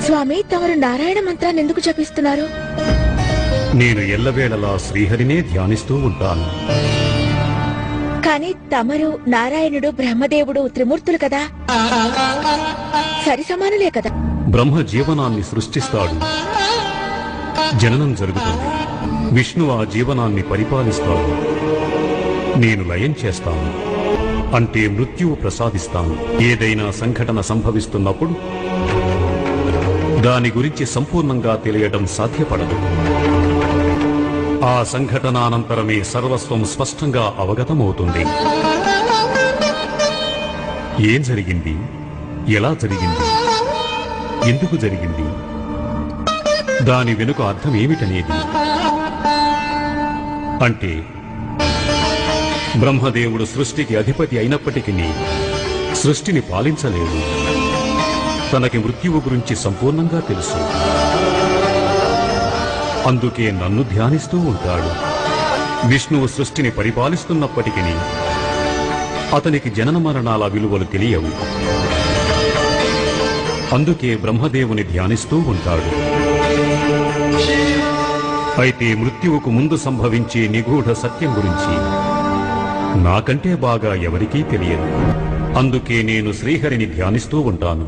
స్వామి, తమరు నారాయణ మంత్రాన్ని ఎందుకు జపిస్తున్నారు? నేను ఎల్లవేళలా శ్రీహరినే ధ్యానిస్తూ ఉంటాను. కానీ తమరు, నారాయణుడు, బ్రహ్మదేవుడు త్రిమూర్తులు కదా, సరి సమానులే కదా. బ్రహ్మ జీవనాన్ని సృష్టిస్తాడు, జననం జరుగుతుంది. విష్ణు ఆ జీవనాన్ని పరిపాలిస్తాడు. నేను లయం చేస్తాను, అంటే మృత్యువు ప్రసాదిస్తాను. ఏదైనా సంఘటన సంభవిస్తున్నప్పుడు దాని గురించి సంపూర్ణంగా తెలియటం సాధ్యపడదు. ఆ సంఘటనానంతరమే సర్వస్వం స్పష్టంగా అవగతమవుతుంది. ఏం జరిగింది, ఎలా జరిగింది, ఎందుకు జరిగింది, దాని వెనుక అర్థం ఏమిటనేది. అంటే బ్రహ్మదేవుడు సృష్టికి అధిపతి అయినప్పటికీ సృష్టిని పాలించలేడు. తనకి మృత్యువు గురించి సంపూర్ణంగా తెలుసు. అందుకే నన్ను ధ్యానిస్తూ ఉంటాడు. విష్ణువు సృష్టిని పరిపాలిస్తున్నప్పటికీ అతనికి జనన మరణాల విలువలు తెలియవు. అందుకే బ్రహ్మదేవుని ధ్యానిస్తూ ఉంటాడు. అయితే మృత్యువుకు ముందు సంభవించే నిగూఢ సత్యం గురించి నాకంటే బాగా ఎవరికీ తెలియదు. అందుకే నేను శ్రీహరిని ధ్యానిస్తూ ఉంటాను.